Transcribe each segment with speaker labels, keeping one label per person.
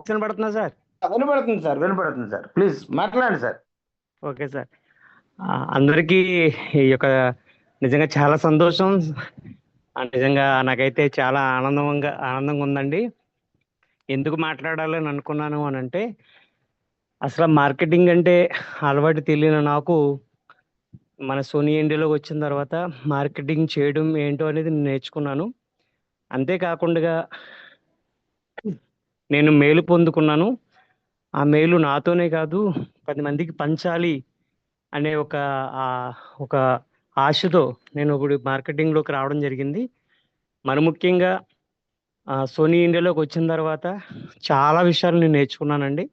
Speaker 1: వినపడుతుందా సార్?
Speaker 2: వినపడుతుంది సార్, వినపడుతుంది సార్. ప్లీజ్ మాట్లాడండి సార్.
Speaker 1: Okay sir. అందరికీ ఈ యొక్క నిజంగా చాలా సంతోషం. నిజంగా నాకైతే చాలా ఆనందంగా ఉందండి. ఎందుకు మాట్లాడాలని అనుకున్నాను అని అంటే, అసలు మార్కెటింగ్ అంటే అలవాటు తెలియని నాకు మన సోనీ ఇండియాలోకి వచ్చిన తర్వాత మార్కెటింగ్ చేయడం ఏంటో అనేది నేర్చుకున్నాను. అంతేకాకుండా నేను మేలు పొందుకున్నాను. ఆ మేలు నాతోనే కాదు, 10 మందికి పంచాలి అనే ఒక ఆశతో నేను ఇప్పుడు మార్కెటింగ్లోకి రావడం జరిగింది. మరి ముఖ్యంగా సోనీ ఇండియాలోకి వచ్చిన తర్వాత చాలా విషయాలు నేను నేర్చుకున్నానండి.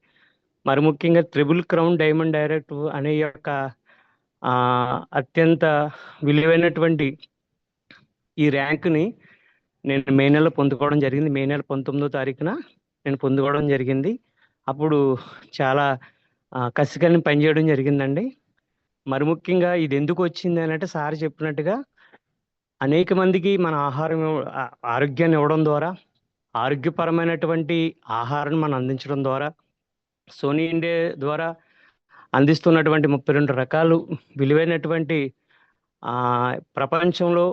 Speaker 1: మరి ముఖ్యంగా త్రిబుల్ క్రౌన్ డైమండ్ డైరెక్ట్ అనే యొక్క అత్యంత విలువైనటువంటి ఈ ర్యాంకుని నేను మే నెలలో పొందుకోవడం జరిగింది. మే నెల 19వ తారీఖున నేను పొందుకోవడం జరిగింది. అప్పుడు చాలా కసిగా పనిచేయడం జరిగిందండి. మరి ముఖ్యంగా ఇది ఎందుకు వచ్చింది అని అంటే, సార్ చెప్పినట్టుగా అనేక మందికి మన ఆరోగ్యాన్ని ఇవ్వడం ద్వారా, ఆరోగ్యపరమైనటువంటి ఆహారాన్ని మనం అందించడం ద్వారా, సోనీ ఇండియా ద్వారా అందిస్తున్నటువంటి 32 రకాలు విలువైనటువంటి ప్రపంచంలో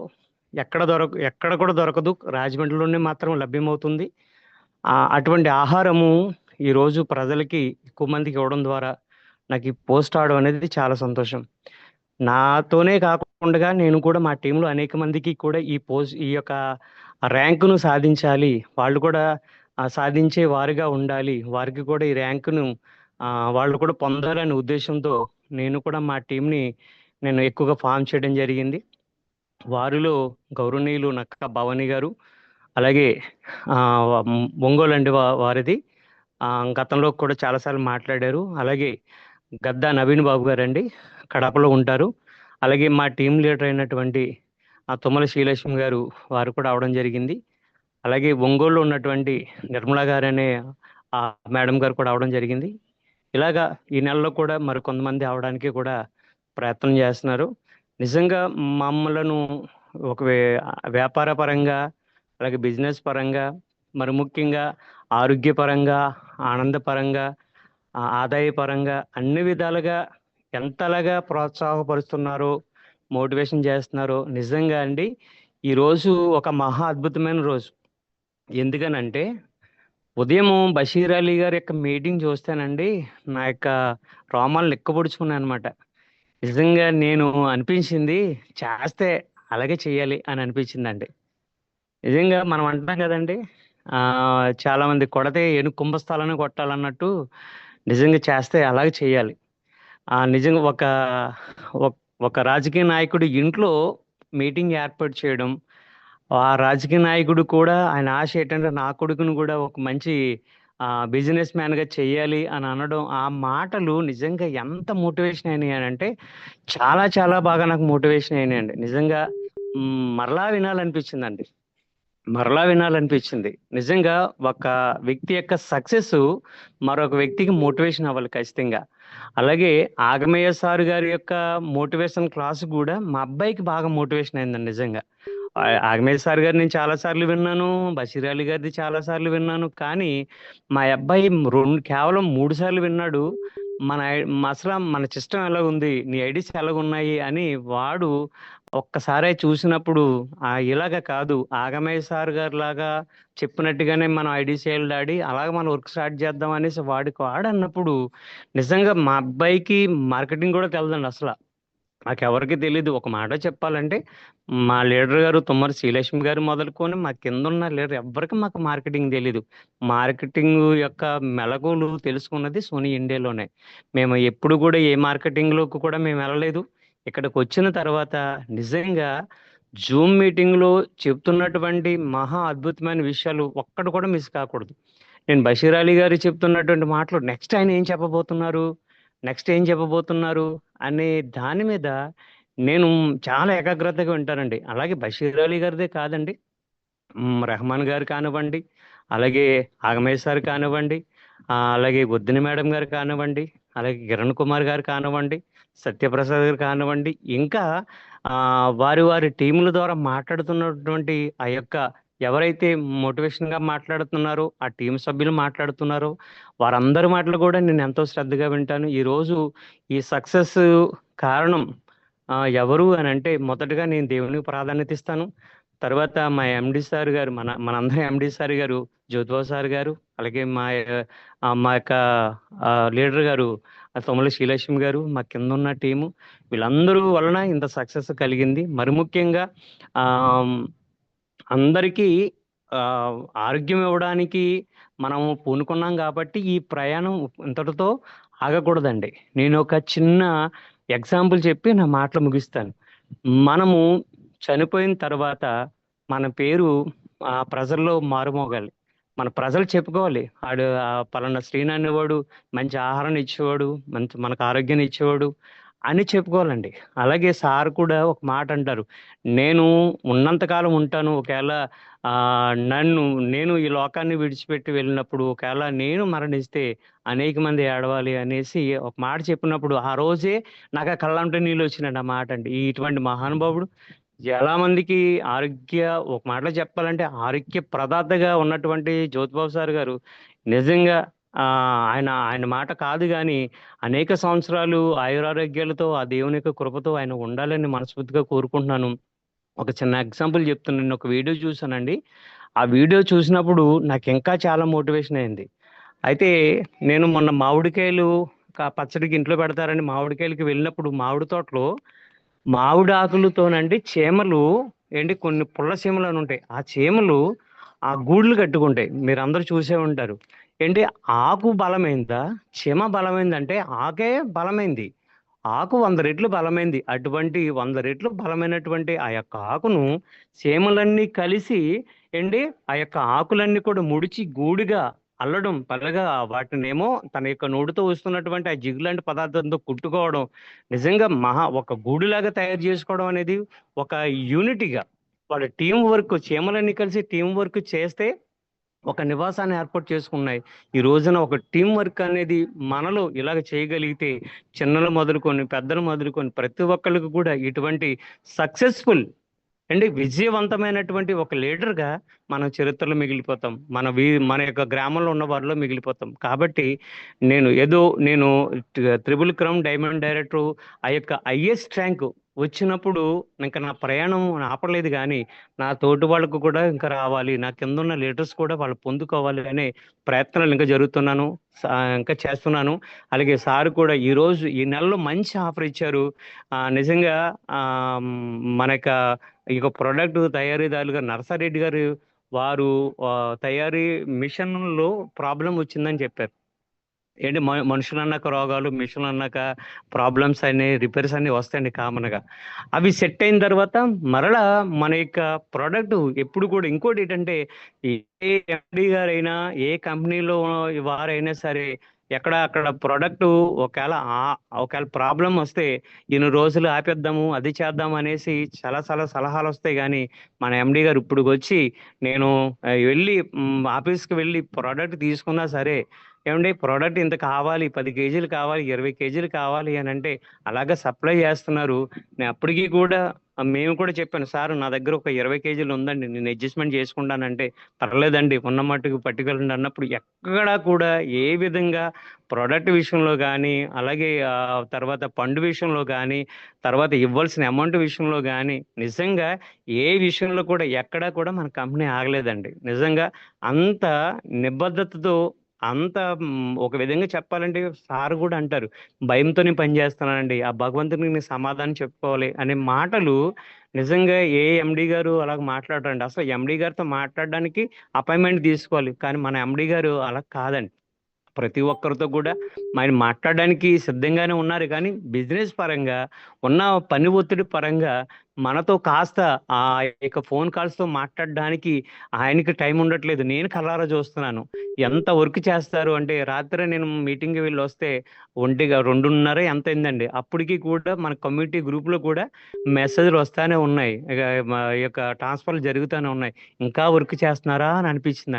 Speaker 1: ఎక్కడ కూడా దొరకదు, రాజమండ్రిలోనే మాత్రం లభ్యమవుతుంది. అటువంటి ఆహారము ఈరోజు ప్రజలకి ఎక్కువ మందికి ఇవ్వడం ద్వారా నాకు ఈ పోస్ట్ అవడం అనేది చాలా సంతోషం. నాతోనే కాకుండా నేను కూడా మా టీంలో అనేక మందికి కూడా ఈ యొక్క ర్యాంకును సాధించాలి, వాళ్ళు కూడా సాధించే వారిగా ఉండాలి, వారికి కూడా ఈ ర్యాంకును వాళ్ళు కూడా పొందాలనే ఉద్దేశంతో నేను కూడా మా టీంని నేను ఎక్కువగా ఫామ్ చేయడం జరిగింది. వారిలో గౌరవనీయులు నక్క భవానీ గారు, అలాగే ఒంగోలు అండి వారిది, గతంలో కూడా చాలాసార్లు మాట్లాడారు. అలాగే గద్దా నవీన్ బాబు గారు అండి, కడపలో ఉంటారు. అలాగే మా టీం లీడర్ అయినటువంటి తుమ్మల శ్రీలక్ష్మి గారు, వారు కూడా అవడం జరిగింది. అలాగే ఒంగోలులో ఉన్నటువంటి నిర్మలా గారు అనే మేడం గారు కూడా అవడం జరిగింది. ఇలాగా ఈ నెలలో కూడా మరి కొంతమంది అవడానికి కూడా ప్రయత్నం చేస్తున్నారు. నిజంగా మమ్మలను ఒక వ్యాపార పరంగా, అలాగే బిజినెస్ పరంగా, మరి ముఖ్యంగా ఆరోగ్యపరంగా, ఆనందపరంగా, ఆదాయపరంగా అన్ని విధాలుగా ఎంతలాగా ప్రోత్సాహపరుస్తున్నారో, మోటివేషన్ చేస్తున్నారో నిజంగా అండి ఈరోజు ఒక మహా అద్భుతమైన రోజు. ఎందుకనంటే ఉదయం బషీర్ అలీ గారి యొక్క మీటింగ్ చూస్తానండి, నా యొక్క రోమాలు నిక్కబొడుచుకున్నాను అనమాట. నిజంగా నేను అనిపించింది, చేస్తే అలాగే చెయ్యాలి అని అనిపించిందండి. నిజంగా మనం అంటాం కదండి, చాలా మంది కొడితే ఏనుగు కుంభస్థలాన్ని కొట్టాలన్నట్టు నిజంగా చేస్తే అలాగే చేయాలి. నిజంగా ఒక రాజకీయ నాయకుడి ఇంట్లో మీటింగ్ ఏర్పాటు చేయడం, ఆ రాజకీయ నాయకుడు కూడా ఆయన ఆశ ఏంటంటే నా కొడుకును కూడా ఒక మంచి బిజినెస్ మ్యాన్గా చెయ్యాలి అని అనడం, ఆ మాటలు నిజంగా ఎంత మోటివేషన్ అయినాయి అని అంటే చాలా చాలా బాగా నాకు మోటివేషన్ అయినాయండి. నిజంగా మరలా వినాలనిపించిందండి, మరలా వినాలనిపించింది. నిజంగా ఒక వ్యక్తి యొక్క సక్సెస్ మరొక వ్యక్తికి మోటివేషన్ అవ్వాలి ఖచ్చితంగా. అలాగే ఆగమయ్య సార్ గారి యొక్క మోటివేషన్ క్లాస్ కూడా మా అబ్బాయికి బాగా మోటివేషన్ అయిందండి. నిజంగా ఆగమయ్య సార్ గారు నేను చాలా సార్లు విన్నాను, బషీర్ అలీ గారిది చాలా సార్లు విన్నాను, కానీ మా అబ్బాయి కేవలం 3 సార్లు విన్నాడు. అసలు మన సిస్టమ్ ఎలా ఉంది, నీ ఐడీస్ ఎలాగున్నాయి అని వాడు ఒక్కసారే చూసినప్పుడు ఇలాగ కాదు, ఆగమయ్య సార్ గారు లాగా చెప్పినట్టుగానే మనం ఐడీస్ డాడీ, అలాగే మనం వర్క్ స్టార్ట్ చేద్దాం అనేసి వాడన్నప్పుడు నిజంగా మా అబ్బాయికి మార్కెటింగ్ కూడా తెలదండి అసలు. నాకు ఎవరికి తెలీదు. ఒక మాట చెప్పాలంటే మా లీడర్ గారు తుమ్మర శ్రీలక్ష్మి గారు మొదలుకొని మా కింద ఉన్న లీడర్ ఎవ్వరికి మాకు మార్కెటింగ్ తెలీదు. మార్కెటింగ్ యొక్క మెలకువలు తెలుసుకున్నది సోనీ ఇండియాలోనే. మేము ఎప్పుడు కూడా ఏ మార్కెటింగ్లోకి కూడా మేము వెళ్ళలేదు. ఇక్కడికి వచ్చిన తర్వాత నిజంగా జూమ్ మీటింగ్లో చెప్తున్నటువంటి మహా అద్భుతమైన విషయాలు ఒక్కటి కూడా మిస్ కాకూడదు. నేను బషీర్ అలీ గారు చెప్తున్నటువంటి మాటలు నెక్స్ట్ ఆయన ఏం చెప్పబోతున్నారు అనే దాని మీద నేను చాలా ఏకాగ్రతగా వింటానండి. అలాగే బషీర్ అలీ గారిదే కాదండి, రెహమాన్ గారు కానివ్వండి, అలాగే ఆగమయ్య సార్ కానివ్వండి, అలాగే వద్దిని మేడం గారు కానివ్వండి, అలాగే కిరణ్ కుమార్ గారు కానివ్వండి, సత్యప్రసాద్ గారు కానివ్వండి, ఇంకా వారి టీముల ద్వారా మాట్లాడుతున్నటువంటి ఆ యొక్క ఎవరైతే మోటివేషన్‌గా మాట్లాడుతున్నారో, ఆ టీమ్ సభ్యులు మాట్లాడుతున్నారో, వారందరి మాటలు కూడా నేను ఎంతో శ్రద్ధగా వింటాను. ఈరోజు ఈ సక్సెస్ కారణం ఎవరు అనంటే మొదటగా నేను దేవునికి ప్రాధాన్యత ఇస్తాను. తర్వాత మా ఎండీ సార్ గారు మనందరి ఎండీ సార్ గారు జ్యోతిబాబు సార్ గారు, అలాగే మా యొక్క లీడర్ గారు తుమ్మల శ్రీలక్ష్మి గారు, మా కిందున్న టీము వీళ్ళందరూ వలన ఇంత సక్సెస్ కలిగింది. మరి ముఖ్యంగా ఆహ్, అందరికీ ఆరోగ్యం ఇవ్వడానికి మనం పూనుకున్నాం కాబట్టి ఈ ప్రయాణం ఇంతటితో ఆగకూడదండి. నేను ఒక చిన్న ఎగ్జాంపుల్ చెప్పి నా మాటలు ముగిస్తాను. మనము చనిపోయిన తర్వాత మన పేరు ప్రజల్లో మారుమోగాలి. మన ప్రజలు చెప్పుకోవాలి. ఆడు పలానా శ్రీను అనేవాడు మంచి ఆహారాన్ని ఇచ్చేవాడు, మనకు ఆరోగ్యాన్ని ఇచ్చేవాడు అని చెప్పుకోవాలండి. అలాగే సార్ కూడా ఒక మాట అంటారు. నేను ఉన్నంత కాలం ఉంటాను. ఒకవేళ నేను ఈ లోకాన్ని విడిచిపెట్టి వెళ్ళినప్పుడు ఒకవేళ నేను మరణిస్తే అనేక మంది ఏడవాలి అనేసి ఒక మాట చెప్పినప్పుడు ఆ రోజే నాకు ఆ కళ్ళంట నీళ్ళు వచ్చినాయండి. ఆ మాట అండి. ఇటువంటి మహానుభావుడు చాలా మందికి ఒక మాటలో చెప్పాలంటే ఆరోగ్య ప్రదాతగా ఉన్నటువంటి జ్యోతిబాబు సార్ గారు నిజంగా ఆయన మాట కాదు గాని అనేక సంవత్సరాలు ఆయురారోగ్యాలతో ఆ దేవుని యొక్క కృపతో ఆయన ఉండాలని మనస్ఫూర్తిగా కోరుకుంటున్నాను. ఒక చిన్న ఎగ్జాంపుల్ చెప్తున్నాను. నేను ఒక వీడియో చూసానండి. ఆ వీడియో చూసినప్పుడు నాకు ఇంకా చాలా మోటివేషన్ అయింది. అయితే నేను మొన్న మామిడికాయలు పచ్చడికి ఇంట్లో పెడతారని మామిడికాయలకి వెళ్ళినప్పుడు మామిడి తోటలో మామిడి ఆకులతోనండి చీమలు కొన్ని పుల్ల చీమలు అని ఉంటాయి. ఆ చీమలు ఆ గూడులు కట్టుకుంటాయి. మీరందరూ చూసే ఉంటారు. ఆకు బలమైందా? చీమ బలమైందంటే ఆకే బలమైంది. ఆకు 100 రెట్లు బలమైంది. అటువంటి 100 రెట్లు బలమైనటువంటి ఆ యొక్క ఆకును చీమలన్నీ కలిసి ఆ యొక్క ఆకులన్నీ కూడా ముడిచి గూడుగా అల్లడం, పలగా వాటినేమో తన యొక్క నోటితో వస్తున్నటువంటి ఆ జిగులాంటి పదార్థంతో కుట్టుకోవడం, నిజంగా ఒక గూడులాగా తయారు చేసుకోవడం అనేది ఒక యూనిటీగా వాళ్ళ టీమ్ వర్క్ చీమలన్నీ కలిసి టీమ్ వర్క్ చేస్తే ఒక నివాసాన్ని ఏర్పాటు చేసుకున్నాయి. ఈ రోజున ఒక టీమ్ వర్క్ అనేది మనలో ఇలాగ చేయగలిగితే చిన్నలు మొదలుకొని పెద్దలు మొదలుకొని ప్రతి ఒక్కళ్ళకి కూడా ఇటువంటి సక్సెస్ఫుల్ విజయవంతమైనటువంటి ఒక లీడర్‌గా మనం చరిత్రలో మిగిలిపోతాం. మన యొక్క గ్రామంలో ఉన్న వారిలో మిగిలిపోతాం. కాబట్టి నేను త్రిబుల్ క్రౌన్ డైమండ్ డైరెక్టర్ ఆ యొక్క హైయెస్ట్ ర్యాంక్ వచ్చినప్పుడు ఇంకా నా ప్రయాణం ఆపలేదు గానీ, నా తోటి వాళ్ళకు కూడా ఇంకా రావాలి. నా కిందున్న లీడర్స్ కూడా వాళ్ళు పొందుకోవాలి అనే ప్రయత్నాలు ఇంకా జరుగుతున్నాను. ఇంకా చేస్తున్నాను. అలాగే సార్ కూడా ఈ నెలలో మంచి ఆఫర్ ఇచ్చారు. నిజంగా మన యొక్క ప్రొడక్ట్ తయారీదారులుగా నరసారెడ్డి గారు వారు తయారీ మిషన్‌లో ప్రాబ్లమ్ వచ్చిందని చెప్పారు. మనుషులన్నాక రోగాలు, మిషన్‌లన్నాక ప్రాబ్లమ్స్ రిపేర్స్ అన్నీ వస్తాయండి కామన్‌గా. అవి సెట్ అయిన తర్వాత మరలా మన యొక్క ప్రొడక్ట్ ఎప్పుడు కూడా ఇంకోటేంటంటే ఏ ఎండీ గారైనా, ఏ కంపెనీలో వారైనా సరే అక్కడ ప్రొడక్ట్ ఒకవేళ ప్రాబ్లమ్ వస్తే ఇన్ని రోజులు ఆపేద్దాము, అది చేద్దాం అనేసి చాలా చాలా సలహాలొస్తాయి గానీ, మన ఎండీ గారు ఇప్పుడుకొచ్చి నేను ఆఫీస్‌కి వెళ్ళి ప్రొడక్ట్ తీసుకున్నా సరే, ప్రొడక్ట్ ఇంత కావాలి, 10 కేజీలు కావాలి, 20 కేజీలు కావాలి అనంటే అలాగా సప్లై చేస్తున్నారు. అప్పటికి కూడా మేము కూడా చెప్పాను, సార్ నా దగ్గర ఒక 20 కేజీలు ఉందండి, నేను అడ్జస్ట్‌మెంట్ చేసుకుంటానంటే, పర్లేదండి ఉన్న మట్టుకు పట్టుకెళ్ళండి అన్నప్పుడు ఎక్కడా కూడా ఏ విధంగా ప్రొడక్ట్ విషయంలో గానీ, అలాగే తర్వాత పండు విషయంలో గానీ, తర్వాత ఇవ్వాల్సిన అమౌంట్ విషయంలో గానీ, నిజంగా ఏ విషయంలో కూడా ఎక్కడా కూడా మన కంపెనీ ఆగలేదండి. నిజంగా అంత నిబద్ధతతో ఒక విధంగా చెప్పాలంటే సార్ కూడా అంటారు, భయంతోనే పని చేస్తున్నానండి. ఆ భగవంతునికి నేను సమాధానం చెప్పుకోవాలి అనే మాటలు నిజంగా ఏ ఎండీ గారు అలాగ మాట్లాడరండి. అసలు ఎండీ గారితో మాట్లాడడానికి అపాయింట్‌మెంట్ తీసుకోవాలి. కానీ మన ఎండీ గారు అలా కాదండి. ప్రతి ఒక్కరితో కూడా ఆయన మాట్లాడడానికి సిద్ధంగానే ఉన్నారు. కానీ బిజినెస్ పరంగా ఉన్న పని ఒత్తిడి పరంగా మనతో కాస్త ఆ యొక్క ఫోన్ కాల్స్‌తో మాట్లాడడానికి ఆయనకి టైం ఉండట్లేదు. నేను కళ్ళారా చూస్తున్నాను. ఎంత వర్క్ చేస్తారు అంటే రాత్రి నేను మీటింగ్‌కి వెళ్ళొస్తే 2:30 ఎంత అయిందండి. అప్పటికి కూడా మన కమ్యూనిటీ గ్రూప్‌లో కూడా మెసేజ్‌లు వస్తానే ఉన్నాయి. ఈ యొక్క ట్రాన్స్‌ఫర్‌లు జరుగుతానే ఉన్నాయి. ఇంకా వర్క్ చేస్తున్నారా అని అనిపించిందండి.